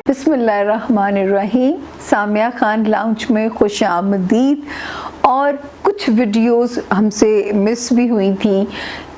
बिस्मिल्लाहिर्रहमानिर्रहीम। सामिया खान लाउंज में खुश आमदीद। और कुछ वीडियोस हमसे मिस भी हुई थी।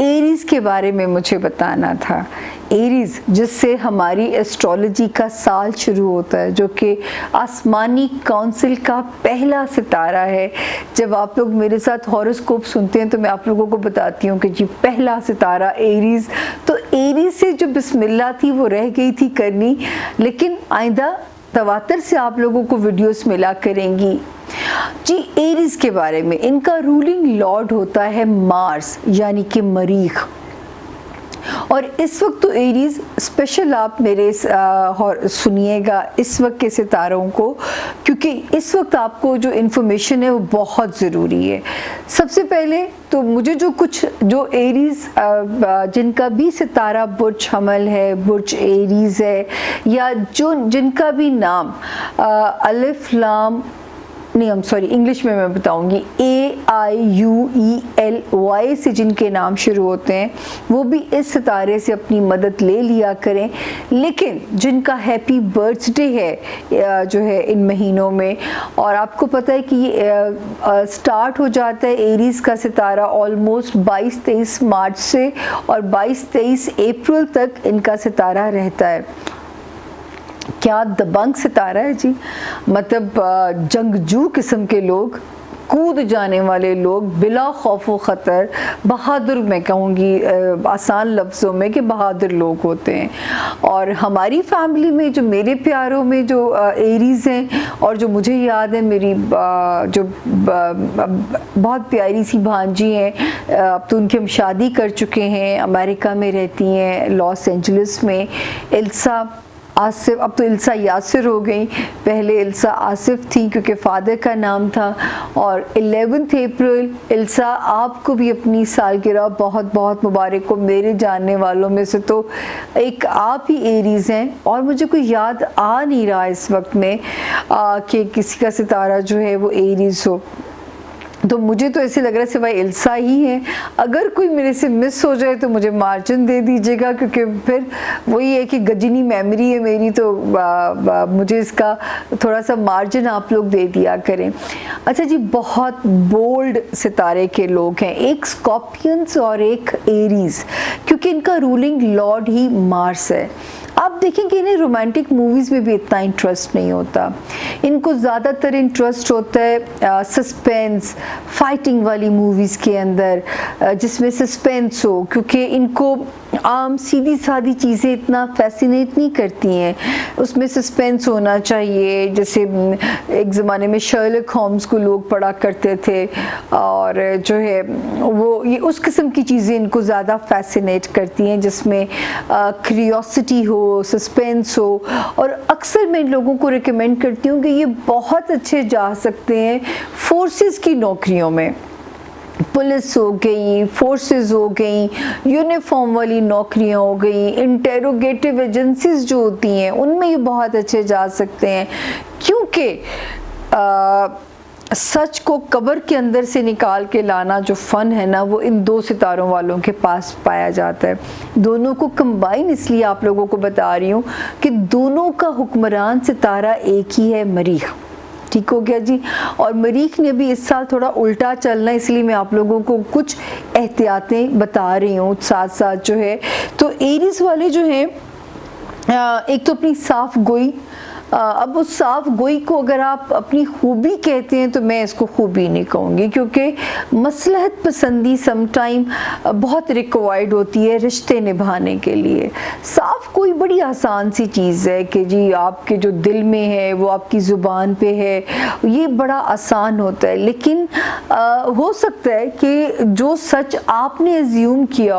एरीज़ के बारे में मुझे बताना था। एरीज़ जिससे हमारी एस्ट्रोलॉजी का साल शुरू होता है, जो कि आसमानी काउंसिल का पहला सितारा है। जब आप लोग मेरे साथ हॉरोस्कोप सुनते हैं तो मैं आप लोगों को बताती हूँ कि जी पहला सितारा एरीज़। तो एरीज़ से जो बिस्मिल्लाह थी वो रह गई थी करनी, लेकिन आइंदा तवातर से आप लोगों को वीडियोस मिला करेंगी। जी एरीज़ के बारे में, इनका रूलिंग लॉर्ड होता है मार्स यानी कि मरीख। और इस वक्त तो एरीज़ स्पेशल आप मेरे सुनिएगा इस वक्त के सितारों को, क्योंकि इस वक्त आपको जो इन्फॉर्मेशन है वो बहुत ज़रूरी है। सबसे पहले तो मुझे जो एरीज़ जिनका भी सितारा बुर्ज हमल है, बुर्ज एरीज़ है, या जिनका भी नाम अलिफ लाम इंग्लिश में मैं बताऊंगी AIUELY से जिनके नाम शुरू होते हैं, वो भी इस सितारे से अपनी मदद ले लिया करें। लेकिन जिनका हैप्पी बर्थडे है जो है इन महीनों में, और आपको पता है कि ये स्टार्ट हो जाता है एरीज़ का सितारा ऑलमोस्ट 22-23 मार्च से, और 22-23 अप्रैल तक इनका सितारा रहता है। क्या दबंग सितारा है जी। मतलब जंगजू किस्म के लोग, कूद जाने वाले लोग, बिला खौफ व ख़तर, बहादुर, मैं कहूँगी आसान लफ्ज़ों में कि बहादुर लोग होते हैं। और हमारी फैमिली में जो मेरे प्यारों में जो एरीज़ हैं, और जो मुझे याद है मेरी जो बहुत प्यारी सी भांजी हैं, अब तो उनकी हम शादी कर चुके हैं, अमेरिका में रहती हैं, लॉस एंजलिस में, इल्सा आसिफ, अब तो इल्सा यासिर हो गई, पहले इल्सा आसिफ थी क्योंकि फ़ादर का नाम था। और 11 अप्रैल इल्सा, आपको भी अपनी सालगिरह बहुत बहुत मुबारक हो। मेरे जानने वालों में से तो एक आप ही एरीज़ हैं, और मुझे कोई याद आ नहीं रहा इस वक्त में कि किसी का सितारा जो है वो एरीज़ हो। तो मुझे तो ऐसे लग रहा है सिवाय इल्सा ही है। अगर कोई मेरे से मिस हो जाए तो मुझे मार्जिन दे दीजिएगा, क्योंकि फिर वही है कि गजनी मेमोरी है मेरी, तो मुझे इसका थोड़ा सा मार्जिन आप लोग दे दिया करें। अच्छा जी, बहुत बोल्ड सितारे के लोग हैं, एक स्कॉर्पियंस और एक एरीज़, क्योंकि इनका रूलिंग लॉर्ड ही मार्स है। आप देखेंगे इन्हें रोमांटिक मूवीज़ में भी इतना इंटरेस्ट नहीं होता। इनको ज़्यादातर इंटरेस्ट होता है सस्पेंस, फाइटिंग वाली मूवीज़ के अंदर, जिसमें सस्पेंस हो, क्योंकि इनको आम सीधी सादी चीज़ें इतना फैसिनेट नहीं करती हैं, उसमें सस्पेंस होना चाहिए। जैसे एक ज़माने में शर्लक होम्स को लोग पढ़ा करते थे, और जो है वो ये उस किस्म की चीज़ें इनको ज़्यादा फैसिनेट करती हैं, जिसमें क्यूरियोसिटी हो, सस्पेंस हो। और अक्सर मैं इन लोगों को रिकमेंड करती हूँ कि ये बहुत अच्छे जा सकते हैं फोर्सेस की नौकरियों में, पुलिस हो गई, फोर्सेस हो गई, यूनिफॉर्म वाली नौकरियां हो गई, इंटेरोगेटिव एजेंसीज जो होती हैं उनमें ये बहुत अच्छे जा सकते हैं, क्योंकि सच को कब्र के अंदर से निकाल के लाना जो फ़न है ना, वो इन दो सितारों वालों के पास पाया जाता है। दोनों को कंबाइन इसलिए आप लोगों को बता रही हूँ कि दोनों का हुक्मरान सितारा एक ही है, मरीख। ठीक हो गया जी। और मरीख ने भी इस साल थोड़ा उल्टा चलना, इसलिए मैं आप लोगों को कुछ एहतियातें बता रही हूँ साथ साथ जो है। तो एरीज़ वाले जो हैं, एक तो अपनी साफ गोई, अब उस साफ गोई को अगर आप अपनी खूबी कहते हैं तो मैं इसको खूबी नहीं कहूँगी, क्योंकि मसलहत पसंदी समटाइम बहुत रिक्वायर्ड होती है रिश्ते निभाने के लिए। साफ गोई बड़ी आसान सी चीज़ है कि जी आपके जो दिल में है वो आपकी ज़ुबान पे है, ये बड़ा आसान होता है। लेकिन हो सकता है कि जो सच आपने एज्यूम किया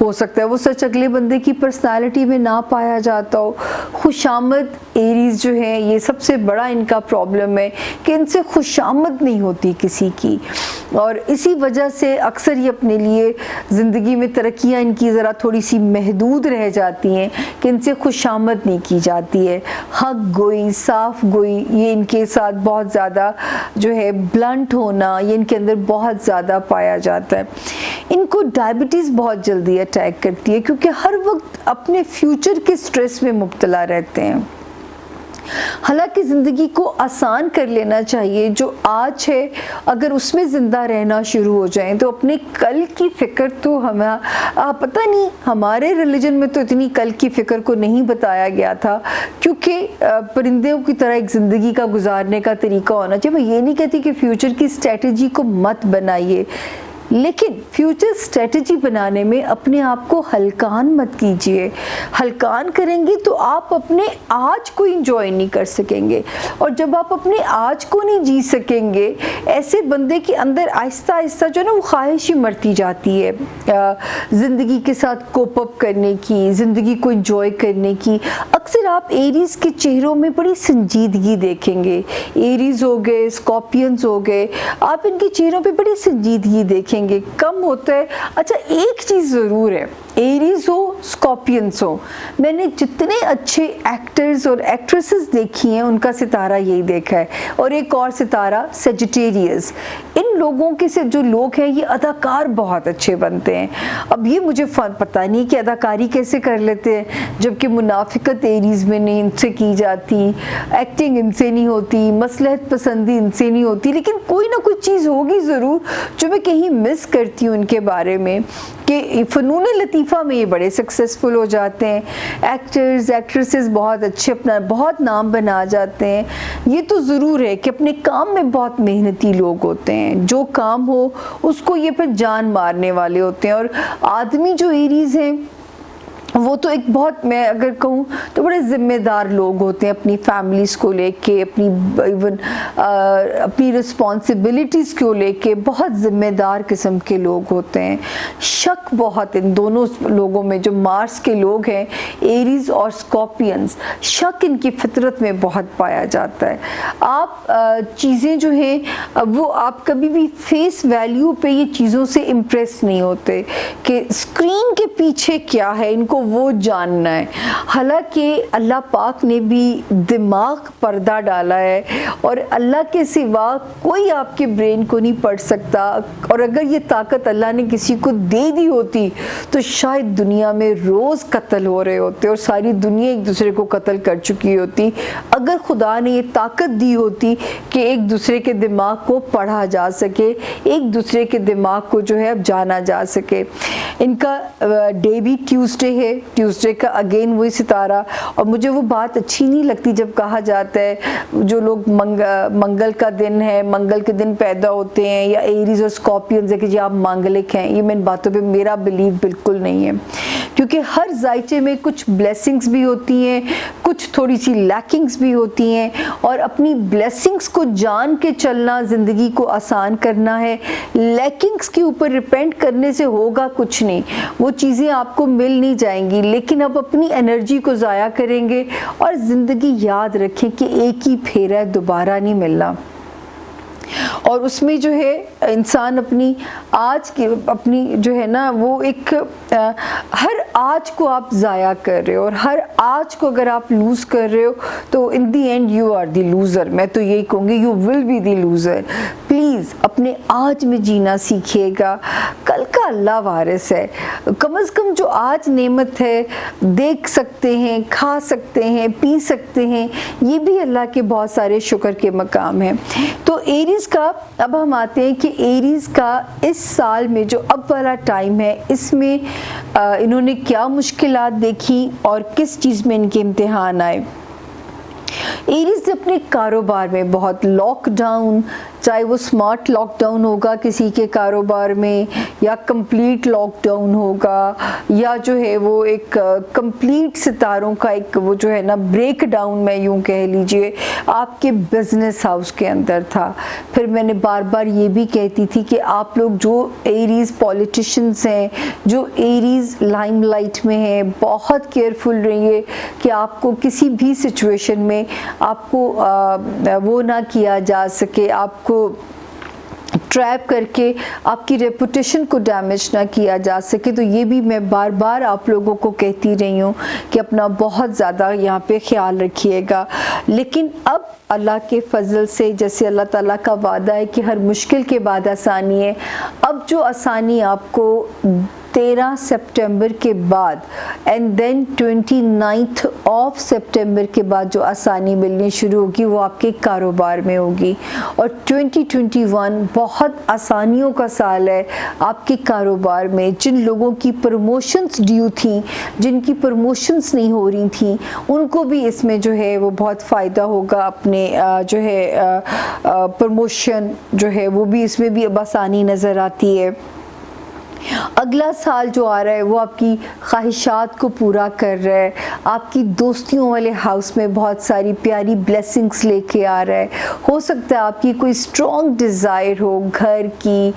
हो सकता है वो सच अगले बंदे की पर्सनालिटी में ना पाया जाता हो। खुशामद एरीज़ जो है, ये सबसे बड़ा इनका प्रॉब्लम है कि इनसे खुशामद नहीं होती किसी की, और इसी वजह से अक्सर ये अपने लिए ज़िंदगी में तरक्कियाँ इनकी ज़रा थोड़ी सी महदूद रह जाती हैं कि इनसे खुशामद नहीं की जाती है। हक गोई, साफ गोई, ये इनके साथ बहुत ज़्यादा जो है ब्लंट होना, ये इनके अंदर बहुत ज़्यादा पाया जाता है। इनको डायबिटीज़ बहुत जल्दी अटैक करती है, क्योंकि हर वक्त अपने फ्यूचर के स्ट्रेस में मुब्तला रहते हैं। हालांकि ज़िंदगी को आसान कर लेना चाहिए, जो आज है अगर उसमें ज़िंदा रहना शुरू हो जाए तो अपने कल की फ़िक्र तो हमें पता नहीं, हमारे रिलीजन में तो इतनी कल की फ़िक्र को नहीं बताया गया था, क्योंकि परिंदों की तरह एक ज़िंदगी का गुजारने का तरीका होना चाहिए। मैं ये नहीं कहती कि फ्यूचर की स्ट्रेटजी को मत बनाइए, लेकिन फ्यूचर स्ट्रेटजी बनाने में अपने आप को हल्कान मत कीजिए। हल्कान करेंगे तो आप अपने आज को एंजॉय नहीं कर सकेंगे, और जब आप अपने आज को नहीं जी सकेंगे, ऐसे बंदे के अंदर आहिस्ता आहिस्ता जो है ना वो ख्वाहिश ही मरती जाती है ज़िंदगी के साथ कोप अप करने की, ज़िंदगी को एंजॉय करने की। अक्सर आप एरीज के चेहरों में बड़ी संजीदगी देखेंगे, एरीज हो गए, स्कॉर्पियंस हो गए, आप इनके चेहरों पे बड़ी संजीदगी देखेंगे, कम होता है। अच्छा, एक चीज़ ज़रूर है, एरीज हो, स्कॉर्पियंस हो, मैंने जितने अच्छे एक्टर्स और एक्ट्रेसेस देखी हैं उनका सितारा यही देखा है, और एक और सितारा सेजिटेरियस। इन लोगों के से जो लोग हैं ये अदाकार बहुत अच्छे बनते हैं। अब ये मुझे पता नहीं कि अदाकारी कैसे कर लेते हैं, जबकि मुनाफिकत एरीज में नहीं इनसे की जाती, एक्टिंग इनसे नहीं होती, मसलहत पसंदी इनसे नहीं होती, लेकिन कोई ना कोई चीज़ होगी ज़रूर जो मैं कहीं मिस करती हूँ इनके बारे में, कि फ़नून लतीफ़ा में ये बड़े सक्सेसफुल हो जाते हैं, एक्टर्स एक्ट्रेसेस बहुत अच्छे, अपना बहुत नाम बना जाते हैं। ये तो ज़रूर है कि अपने काम में बहुत मेहनती लोग होते हैं, जो काम हो उसको ये फिर जान मारने वाले होते हैं। और आदमी जो एरीज़ हैं वो तो एक बहुत, मैं अगर कहूँ तो बड़े ज़िम्मेदार लोग होते हैं, अपनी फैमिलीज़ को लेके, अपनी इवन अपनी रिस्पॉन्सिबिलिटीज़ को लेके बहुत ज़िम्मेदार किस्म के लोग होते हैं। शक बहुत इन दोनों लोगों में, जो मार्स के लोग हैं, एरीज और स्कॉर्पियंस, शक इनकी फितरत में बहुत पाया जाता है। आप चीज़ें जो हैं वो आप कभी भी फेस वैल्यू पे ये चीज़ों से इम्प्रेस नहीं होते कि स्क्रीन के पीछे क्या है, इनको वो जानना है। हालांकि अल्लाह पाक ने भी दिमाग पर्दा डाला है, और अल्लाह के सिवा कोई आपके ब्रेन को नहीं पढ़ सकता, और अगर ये ताकत अल्लाह ने किसी को दे दी होती तो शायद दुनिया में रोज़ कत्ल हो रहे होते और सारी दुनिया एक दूसरे को कत्ल कर चुकी होती, अगर खुदा ने ये ताकत दी होती कि एक दूसरे के दिमाग को पढ़ा जा सके, एक दूसरे के दिमाग को जो है अब जाना जा सके। इनका डे भी ट्यूसडे है, ट्यूसडे का अगेन वही सितारा। और मुझे वो बात अच्छी नहीं लगती जब कहा जाता है जो लोग मंगल का दिन है, मंगल के दिन पैदा होते हैं, या एरीज और स्कॉर्पियंस है कि जी आप मांगलिक हैं। ये मेरी बातों पे मेरा बिलीव बिल्कुल नहीं है, क्योंकि हर जायचे में कुछ ब्लेसिंग्स भी होती हैं, कुछ थोड़ी सी लैकिंग्स भी होती हैं, और अपनी ब्लेसिंग्स को जान के चलना ज़िंदगी को आसान करना है। लैकिंग्स के ऊपर रिपेंड करने से होगा कुछ नहीं, वो चीज़ें आपको मिल नहीं जाएंगी, लेकिन अब अपनी एनर्जी को ज़ाया करेंगे। और ज़िंदगी याद रखें कि एक ही फेरा है, दोबारा नहीं मिलना, और उसमें जो है इंसान अपनी आज की अपनी जो है ना वो एक हर आज को आप ज़ाया कर रहे हो, और हर आज को अगर आप लूज़ कर रहे हो तो in the end you are the loser. मैं तो यही कहूँगी, you will be the loser. Please अपने आज में जीना सीखिएगा, कल का अल्लाह वारिस है। कम से कम जो आज नेमत है, देख सकते हैं, खा सकते हैं, पी सकते हैं, ये भी अल्लाह के बहुत सारे शुक्र के मकाम हैं। तो एरीज़ का अब हम आते हैं कि एरीज़ का इस साल में जो अब वाला टाइम है, इसमें इन्होंने क्या मुश्किलात देखी और किस चीज़ में इनके इम्तिहान आए। एरीज़ अपने कारोबार में बहुत लॉकडाउन, चाहे वो स्मार्ट लॉकडाउन होगा किसी के कारोबार में, या कंप्लीट लॉकडाउन होगा, या जो है वो एक कंप्लीट सितारों का एक वो जो है ना ब्रेक डाउन, मैं यूँ कह लीजिए, आपके बिजनेस हाउस के अंदर था। फिर मैंने बार बार ये भी कहती थी कि आप लोग जो एरीज़ पॉलिटिशियंस हैं, जो एरीज़ लाइमलाइट में हैं, बहुत केयरफुल रहिए कि आपको किसी भी सिचुएशन में आपको वो ना किया जा सके, आपको ट्रैप करके आपकी रेपुटेशन को डैमेज ना किया जा सके। तो ये भी मैं बार बार आप लोगों को कहती रही हूँ कि अपना बहुत ज़्यादा यहाँ पे ख्याल रखिएगा। लेकिन अब अल्लाह के फजल से, जैसे अल्लाह ताला का वादा है कि हर मुश्किल के बाद आसानी है, अब जो आसानी आपको 13 सितंबर के बाद एंड देन 29 ऑफ सितंबर के बाद जो आसानी मिलनी शुरू होगी वो आपके कारोबार में होगी। और 2021 बहुत आसानियों का साल है आपके कारोबार में। जिन लोगों की प्रमोशंस ड्यू थी, जिनकी प्रमोशंस नहीं हो रही थी, उनको भी इसमें जो है वो बहुत फ़ायदा होगा। अपने जो है प्रमोशन जो है वो भी इसमें भी अब आसानी नज़र आती है। अगला साल जो आ रहा है वो आपकी ख्वाहिशात को पूरा कर रहा है, आपकी दोस्तियों वाले हाउस में बहुत सारी प्यारी ब्लेसिंग्स लेके आ रहा है। हो सकता है आपकी कोई स्ट्रॉन्ग डिज़ायर हो घर की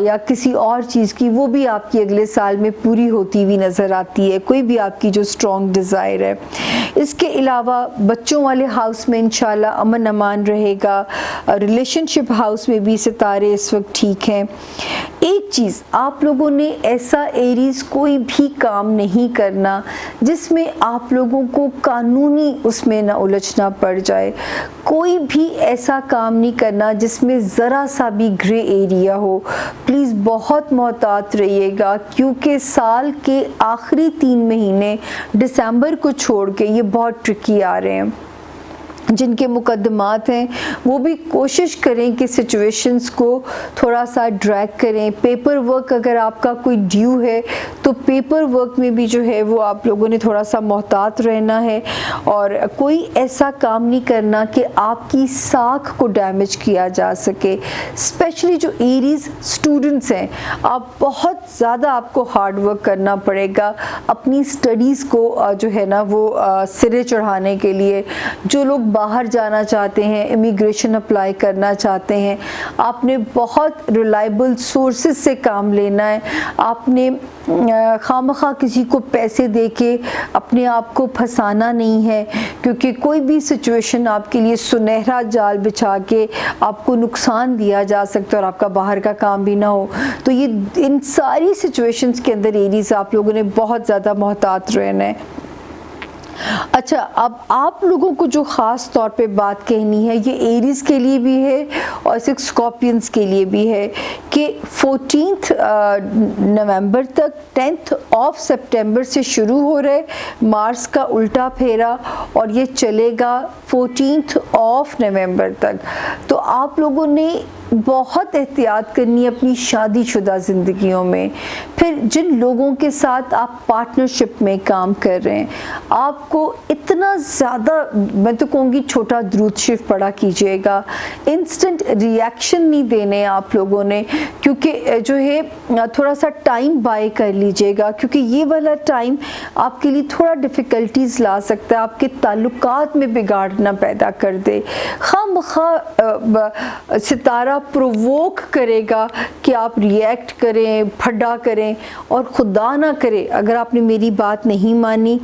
या किसी और चीज़ की, वो भी आपकी अगले साल में पूरी होती हुई नज़र आती है, कोई भी आपकी जो स्ट्रॉन्ग डिज़ायर है। इसके अलावा बच्चों वाले हाउस में इंशाल्लाह अमन अमान रहेगा। रिलेशनशिप हाउस में भी सितारे इस वक्त ठीक हैं। एक चीज़, आप लोगों ने ऐसा एरीज कोई भी काम नहीं करना जिसमें आप लोगों को कानूनी उसमें ना उलझना पड़ जाए। कोई भी ऐसा काम नहीं करना जिसमें ज़रा सा भी ग्रे एरिया हो। प्लीज़ बहुत मोहतात रहिएगा, क्योंकि साल के आखिरी 3 महीने दिसंबर को छोड़ के ये बहुत ट्रिकी आ रहे हैं। जिनके मुकदमात हैं वो भी कोशिश करें कि सिचुएशंस को थोड़ा सा ड्रैग करें। पेपर वर्क अगर आपका कोई ड्यू है तो पेपर वर्क में भी जो है वो आप लोगों ने थोड़ा सा मोहतात रहना है, और कोई ऐसा काम नहीं करना कि आपकी साख को डैमेज किया जा सके। स्पेशली जो एरीज स्टूडेंट्स हैं, आप बहुत ज़्यादा आपको हार्ड वर्क करना पड़ेगा अपनी स्टडीज़ को जो है ना वो सिरे चढ़ाने के लिए। जो लोग बाहर जाना चाहते हैं, इमिग्रेशन अप्लाई करना चाहते हैं, आपने बहुत रिलायबल सोर्सेज से काम लेना है। आपने खामखा किसी को पैसे देके अपने आप को फंसाना नहीं है, क्योंकि कोई भी सिचुएशन आपके लिए सुनहरा जाल बिछा के आपको नुकसान दिया जा सकता है और आपका बाहर का काम भी ना हो। तो ये इन सारी सिचुएशंस के अंदर एरीज आप लोगों ने बहुत ज़्यादा मोहतात रहना है। अच्छा, अब आप लोगों को जो ख़ास तौर पे बात कहनी है, ये एरीज के लिए भी है और 6 स्कॉर्पियंस के लिए भी है कि 14 नवंबर तक 10 ऑफ सितंबर से शुरू हो रहे मार्स का उल्टा फेरा, और ये चलेगा 14 ऑफ नवंबर तक। तो आप लोगों ने बहुत एहतियात करनी है अपनी शादीशुदा ज़िंदगियों में। फिर जिन लोगों के साथ आप पार्टनरशिप में काम कर रहे हैं, आपको इतना ज़्यादा, मैं तो कहूँगी, छोटा दुरूद शरीफ पढ़ा कीजिएगा। इंस्टेंट रिएक्शन नहीं देने आप लोगों ने, क्योंकि जो है थोड़ा सा टाइम बाय कर लीजिएगा, क्योंकि ये वाला टाइम आपके लिए थोड़ा डिफ़िकल्टीज़ ला सकता है, आपके ताल्लुकात में बिगाड़ ना पैदा कर दे। खामखा सितारा प्रोवोक करेगा कि आप रिएक्ट करें, फड्डा करें, और खुदा ना करे अगर आपने मेरी बात नहीं मानी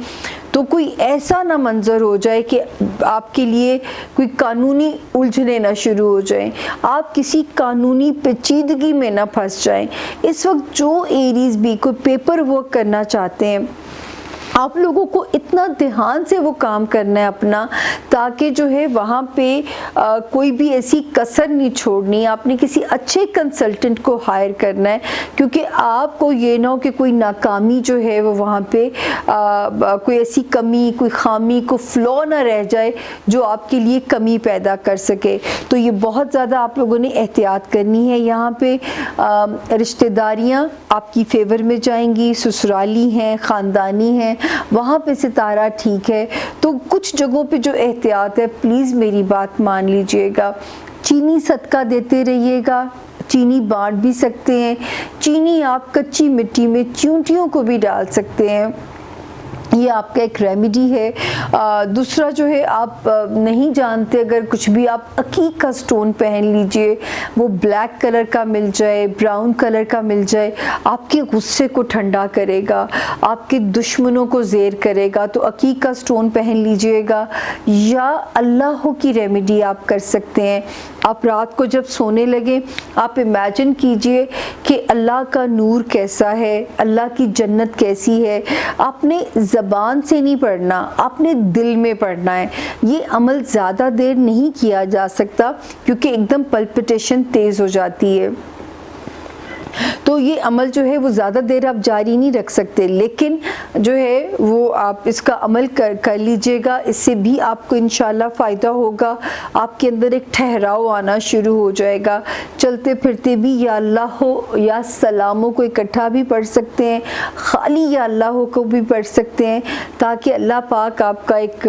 तो कोई ऐसा ना मंजर हो जाए कि आपके लिए कोई कानूनी उलझने ना शुरू हो जाएं, आप किसी कानूनी पेचीदगी में ना फंस जाएं। इस वक्त जो एरीज भी कोई पेपर वर्क करना चाहते हैं, आप लोगों को इतना ध्यान से वो काम करना है अपना, ताकि जो है वहाँ पे कोई भी ऐसी कसर नहीं छोड़नी। आपने किसी अच्छे कंसल्टेंट को हायर करना है, क्योंकि आपको ये ना हो कि कोई नाकामी जो है वो वहाँ पे कोई ऐसी कमी, कोई खामी, कोई फ्लॉ ना रह जाए जो आपके लिए कमी पैदा कर सके। तो ये बहुत ज़्यादा आप लोगों ने एहतियात करनी है। यहाँ पे रिश्तेदारियाँ आपकी फेवर में जाएंगी, ससुराली हैं, ख़ानदानी हैं, वहाँ पे सितारा ठीक है। तो कुछ जगहों पे जो एहतियात है, प्लीज़ मेरी बात मान लीजिएगा। चीनी सदका देते रहिएगा, चीनी बांट भी सकते हैं। चीनी आप कच्ची मिट्टी में चींटियों को भी डाल सकते हैं, ये आपका एक रेमेडी है। दूसरा जो है, आप नहीं जानते, अगर कुछ भी आप अकीक का स्टोन पहन लीजिए, वो ब्लैक कलर का मिल जाए, ब्राउन कलर का मिल जाए, आपके गुस्से को ठंडा करेगा, आपके दुश्मनों को ज़ेर करेगा। तो अकीक का स्टोन पहन लीजिएगा, या अल्लाह की रेमेडी आप कर सकते हैं। आप रात को जब सोने लगे, आप इमेजिन कीजिए कि अल्लाह का नूर कैसा है, अल्लाह की जन्नत कैसी है। आपने ज़बान से नहीं पढ़ना, आपने दिल में पढ़ना है। ये अमल ज़्यादा देर नहीं किया जा सकता, क्योंकि एकदम पल्पिटेशन तेज़ हो जाती है। तो ये अमल जो है वो ज़्यादा देर आप जारी नहीं रख सकते, लेकिन जो है वो आप इसका अमल कर लीजिएगा। इससे भी आपको इंशाल्लाह फ़ायदा होगा। आपके अंदर एक ठहराव आना शुरू हो जाएगा। चलते फिरते भी या अल्लाह हो या सलामों को इकट्ठा भी पढ़ सकते हैं, खाली या अल्लाह हो को भी पढ़ सकते हैं, ताकि अल्लाह पाक आपका एक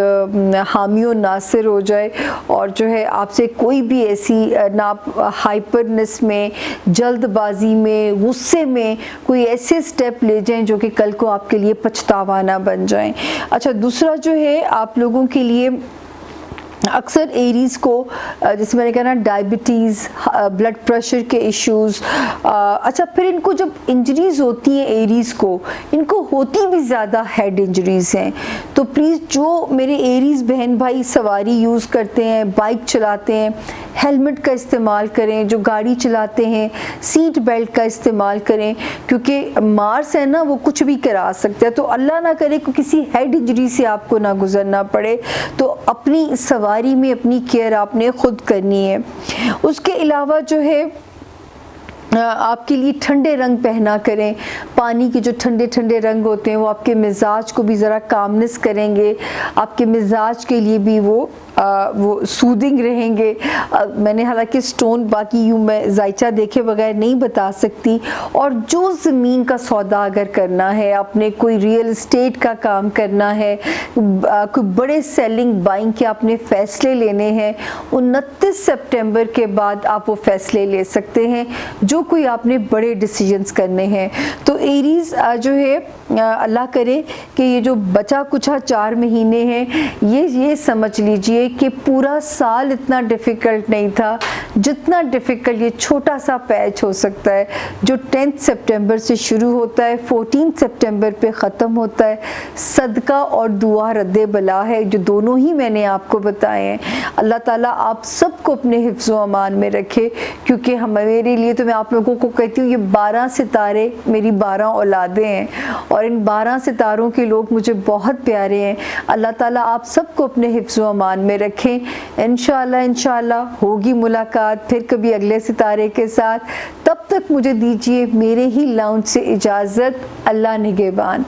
हामी और नासिर हो जाए और जो है आपसे कोई भी ऐसी ना हाइपरनेस में, जल्दबाजी में, गुस्से में कोई ऐसे स्टेप ले जाएं जो कि कल को आपके लिए पछतावा ना बन जाएं। अच्छा, दूसरा जो है आप लोगों के लिए अक्सर एरीज़ को जैसे मैंने कहा ना, डायबिटीज़, ब्लड प्रेशर के इश्यूज़, अच्छा फिर इनको जब इंजरीज़ होती हैं एरीज़ को, इनको होती भी ज़्यादा हेड इंजरीज़ हैं। तो प्लीज़ जो मेरे एरीज़ बहन भाई सवारी यूज़ करते हैं, बाइक चलाते हैं, हेलमेट का इस्तेमाल करें। जो गाड़ी चलाते हैं सीट बेल्ट का इस्तेमाल करें, क्योंकि मार्स है ना वो कुछ भी करा सकता है। तो अल्लाह ना करे कि किसी हेड इंजरी से आपको ना गुजरना पड़े। तो अपनी सवारी में अपनी केयर आपने खुद करनी है। उसके अलावा जो है आपके लिए ठंडे रंग पहना करें। पानी के जो ठंडे ठंडे रंग होते हैं वो आपके मिजाज को भी ज़रा कामनेस करेंगे, आपके मिजाज के लिए भी वो सूदिंग रहेंगे। मैंने हालांकि स्टोन बाकी यूँ मैं जायचा देखे बगैर नहीं बता सकती। और जो ज़मीन का सौदा अगर करना है, आपने कोई रियल इस्टेट का काम करना है, कोई बड़े सेलिंग बाइंग के आपने फ़ैसले लेने हैं, 29 सितंबर के बाद आप वो फ़ैसले ले सकते हैं जो कोई आपने बड़े डिसीजंस करने हैं। तो एरीज़ जो है अल्लाह करे कि ये जो बचा कुछा 4 महीने हैं, ये समझ लीजिए कि पूरा साल इतना डिफ़िकल्ट नहीं था जितना डिफ़िकल्ट ये छोटा सा पैच हो सकता है जो 10 सितंबर से शुरू होता है, 14 सितंबर पे ख़त्म होता है। सदका और दुआ रद्द बला है, जो दोनों ही मैंने आपको बताए हैं। अल्लाह ताला आप सबको अपने हिफ्ज़ व अमान में रखे, क्योंकि मेरे लिए तो मैं आप लोगों को कहती हूँ ये 12 सितारे मेरी 12 औलादें हैं और इन 12 सितारों के लोग मुझे बहुत प्यारे हैं। अल्लाह ताला आप सबको अपने हिफ्ज़ व अमान में रखें। इंशाअल्लाह होगी मुलाकात फिर कभी अगले सितारे के साथ। तब तक मुझे दीजिए मेरे ही लाउंज से इजाज़त। अल्लाह निगहबान।